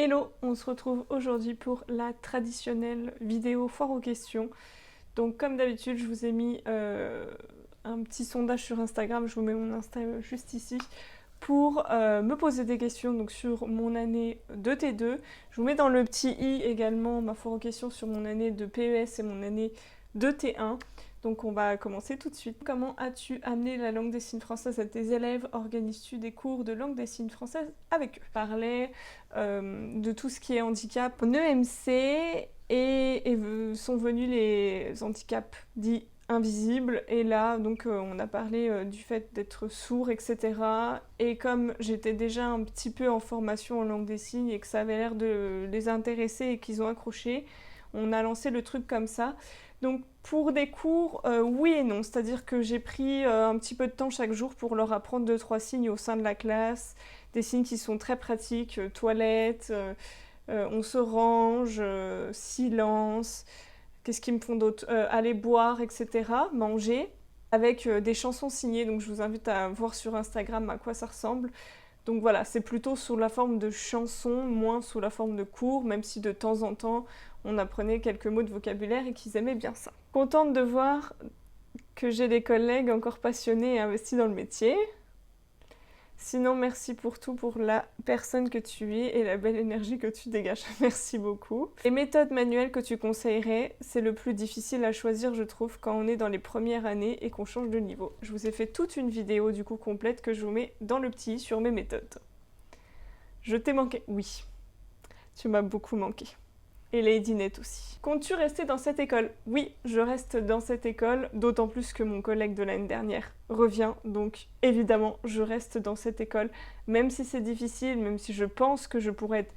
Hello, on se retrouve aujourd'hui pour la traditionnelle vidéo foire aux questions. Donc comme d'habitude, je vous ai mis un petit sondage sur Instagram, je vous mets mon Insta juste ici, pour me poser des questions donc, sur mon année de T2. Je vous mets dans le petit i également ma foire aux questions sur mon année de PES et mon année de T1. Donc on va commencer tout de suite. Comment as-tu amené la langue des signes française à tes élèves? Organises-tu des cours de langue des signes française avec eux? Je parlais de tout ce qui est handicap en EMC et sont venus les handicaps dits invisibles. Et là, donc, on a parlé du fait d'être sourd, etc. Et comme j'étais déjà un petit peu en formation en langue des signes et que ça avait l'air de les intéresser et qu'ils ont accroché, on a lancé le truc comme ça. Donc pour des cours, oui et non, c'est-à-dire que j'ai pris un petit peu de temps chaque jour pour leur apprendre 2-3 signes au sein de la classe, des signes qui sont très pratiques, toilette, on se range, silence, qu'est-ce qu'ils me font d'autre, aller boire, etc., manger, avec des chansons signées, donc je vous invite à voir sur Instagram à quoi ça ressemble. Donc voilà, c'est plutôt sous la forme de chansons, moins sous la forme de cours, même si de temps en temps, on apprenait quelques mots de vocabulaire et qu'ils aimaient bien ça. Contente de voir que j'ai des collègues encore passionnés et investis dans le métier. Sinon, merci pour tout, pour la personne que tu es et la belle énergie que tu dégages. Merci beaucoup. Les méthodes manuelles que tu conseillerais, c'est le plus difficile à choisir, je trouve, quand on est dans les premières années et qu'on change de niveau. Je vous ai fait toute une vidéo du coup complète que je vous mets dans le petit sur mes méthodes. Je t'ai manqué? Oui, tu m'as beaucoup manqué. Et Lady Net aussi. Comptes-tu rester dans cette école? Oui, je reste dans cette école, d'autant plus que mon collègue de l'année dernière revient, donc évidemment je reste dans cette école, même si c'est difficile, même si je pense que je pourrais être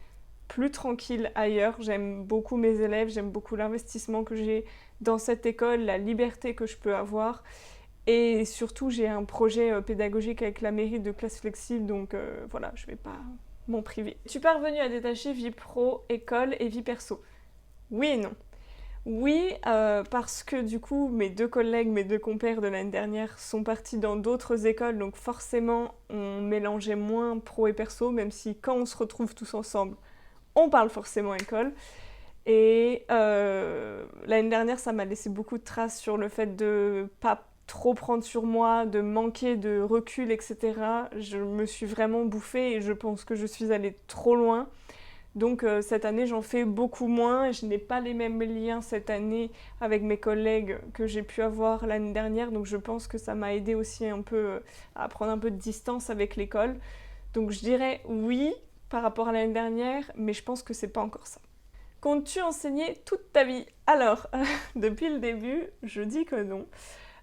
plus tranquille ailleurs. J'aime beaucoup mes élèves, j'aime beaucoup l'investissement que j'ai dans cette école, la liberté que je peux avoir, et surtout j'ai un projet pédagogique avec la mairie de classe flexible, donc voilà, je vais pas m'en priver. Tu parvenu à détacher vie pro, école et vie perso? Oui et non. Oui, parce que du coup, mes deux collègues, mes deux compères de l'année dernière sont partis dans d'autres écoles, donc forcément, on mélangeait moins pro et perso, même si quand on se retrouve tous ensemble, on parle forcément école. Et l'année dernière, ça m'a laissé beaucoup de traces sur le fait de pas trop prendre sur moi, de manquer de recul, etc. Je me suis vraiment bouffée et je pense que je suis allée trop loin. Donc cette année, j'en fais beaucoup moins et je n'ai pas les mêmes liens cette année avec mes collègues que j'ai pu avoir l'année dernière. Donc je pense que ça m'a aidé aussi un peu à prendre un peu de distance avec l'école. Donc je dirais oui par rapport à l'année dernière, mais je pense que c'est pas encore ça. Comptes-tu enseigner toute ta vie? Alors, depuis le début, je dis que non.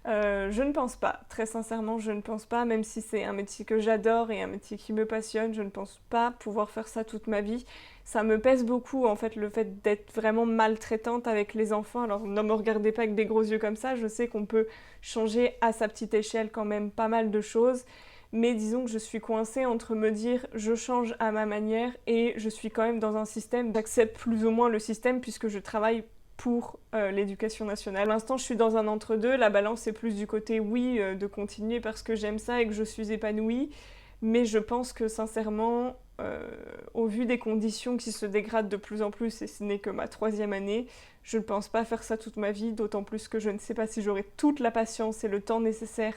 Je ne pense pas, très sincèrement, je ne pense pas, même si c'est un métier que j'adore et un métier qui me passionne, je ne pense pas pouvoir faire ça toute ma vie. Ça me pèse beaucoup, en fait, le fait d'être vraiment maltraitante avec les enfants. Alors, ne me regardez pas avec des gros yeux comme ça, je sais qu'on peut changer à sa petite échelle quand même pas mal de choses, mais disons que je suis coincée entre me dire je change à ma manière et je suis quand même dans un système, j'accepte plus ou moins le système puisque je travaille pour l'éducation nationale. Pour l'instant, je suis dans un entre-deux, la balance est plus du côté oui, de continuer parce que j'aime ça et que je suis épanouie, mais je pense que sincèrement, au vu des conditions qui se dégradent de plus en plus, et ce n'est que ma 3e année, je ne pense pas faire ça toute ma vie, d'autant plus que je ne sais pas si j'aurai toute la patience et le temps nécessaire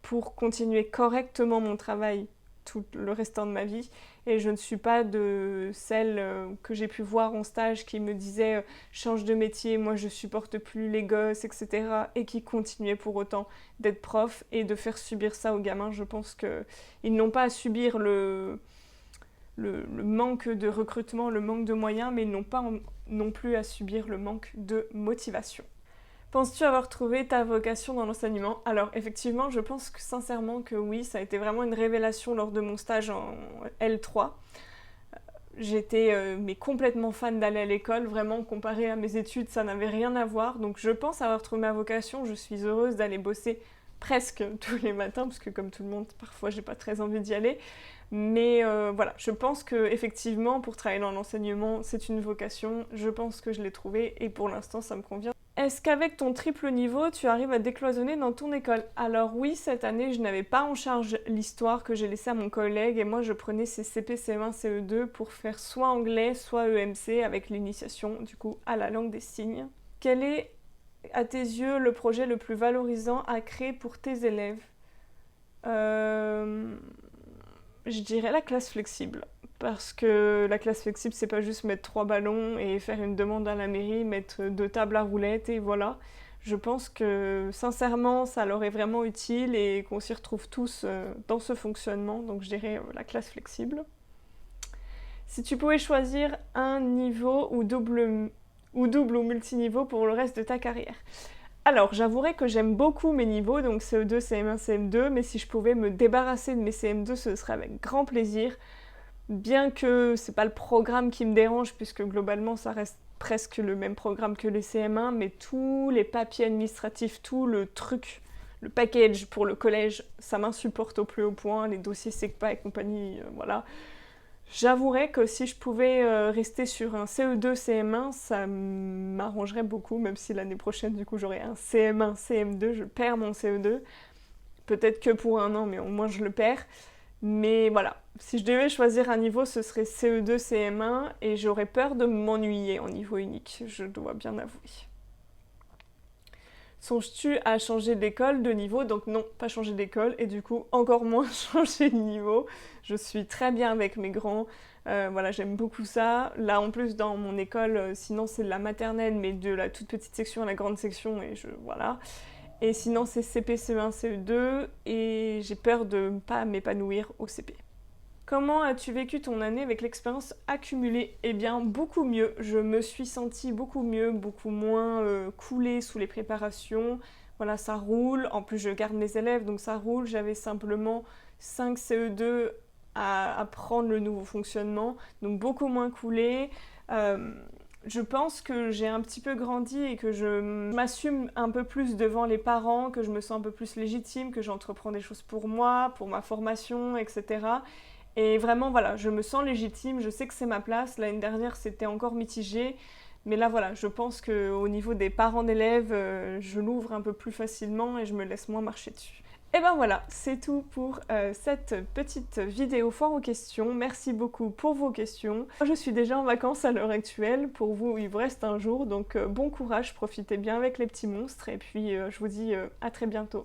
pour continuer correctement mon travail tout le restant de ma vie. Et je ne suis pas de celle que j'ai pu voir en stage qui me disait change de métier, moi je supporte plus les gosses, etc. et qui continuait pour autant d'être prof et de faire subir ça aux gamins. Je pense qu'ils n'ont pas à subir le manque de recrutement, le manque de moyens, mais ils n'ont pas non plus à subir le manque de motivation. Penses-tu avoir trouvé ta vocation dans l'enseignement? Alors effectivement, je pense que sincèrement que oui, ça a été vraiment une révélation lors de mon stage en L3. J'étais mais complètement fan d'aller à l'école, vraiment comparé à mes études, ça n'avait rien à voir. Donc je pense avoir trouvé ma vocation, je suis heureuse d'aller bosser presque tous les matins, parce que comme tout le monde, parfois j'ai pas très envie d'y aller. Mais voilà, je pense que effectivement, pour travailler dans l'enseignement, c'est une vocation, je pense que je l'ai trouvée et pour l'instant ça me convient. Est-ce qu'avec ton triple niveau, tu arrives à décloisonner dans ton école? Alors oui, cette année, je n'avais pas en charge l'histoire que j'ai laissée à mon collègue et moi, je prenais ces CP, CE1, CE2 pour faire soit anglais, soit EMC avec l'initiation, du coup, à la langue des signes. Quel est, à tes yeux, le projet le plus valorisant à créer pour tes élèves? Je dirais la classe flexible. Parce que la classe flexible, c'est pas juste mettre 3 ballons et faire une demande à la mairie, mettre 2 tables à roulettes et voilà. Je pense que sincèrement, ça leur est vraiment utile et qu'on s'y retrouve tous dans ce fonctionnement. Donc je dirais la classe flexible. Si tu pouvais choisir un niveau ou double ou multiniveau pour le reste de ta carrière. Alors, j'avouerai que j'aime beaucoup mes niveaux, donc CE2, CM1, CM2, mais si je pouvais me débarrasser de mes CM2, ce serait avec grand plaisir. Bien que c'est pas le programme qui me dérange, puisque globalement ça reste presque le même programme que les CM1, mais tous les papiers administratifs, tout le truc, le package pour le collège, ça m'insupporte au plus haut point, les dossiers SECPA et compagnie, voilà. J'avouerais que si je pouvais rester sur un CE2, CM1, ça m'arrangerait beaucoup, même si l'année prochaine, du coup, j'aurai un CM1, CM2, je perds mon CE2. Peut-être que pour un an, mais au moins je le perds. Mais voilà, si je devais choisir un niveau, ce serait CE2, CM1, et j'aurais peur de m'ennuyer en niveau unique, je dois bien avouer. Songes-tu à changer d'école, de niveau? Donc non, pas changer d'école, et du coup encore moins changer de niveau. Je suis très bien avec mes grands, voilà, j'aime beaucoup ça. Là en plus dans mon école, sinon c'est de la maternelle, mais de la toute petite section à la grande section, et voilà. Et sinon c'est CP, CE1, CE2, et j'ai peur de ne pas m'épanouir au CP. Comment as-tu vécu ton année avec l'expérience accumulée? Eh bien, beaucoup mieux. Je me suis sentie beaucoup mieux, beaucoup moins coulée sous les préparations. Voilà, ça roule. En plus, je garde mes élèves, donc ça roule. J'avais simplement 5 CE2 à apprendre le nouveau fonctionnement, donc beaucoup moins coulée. Je pense que j'ai un petit peu grandi et que je m'assume un peu plus devant les parents, que je me sens un peu plus légitime, que j'entreprends des choses pour moi, pour ma formation, etc. Et vraiment, voilà, je me sens légitime, je sais que c'est ma place. L'année dernière, c'était encore mitigé. Mais là, voilà, je pense qu'au niveau des parents d'élèves, je l'ouvre un peu plus facilement et je me laisse moins marcher dessus. Et ben voilà, c'est tout pour cette petite vidéo foire aux questions. Merci beaucoup pour vos questions. Je suis déjà en vacances à l'heure actuelle. Pour vous, il vous reste un jour, donc bon courage, profitez bien avec les petits monstres. Et puis, je vous dis à très bientôt.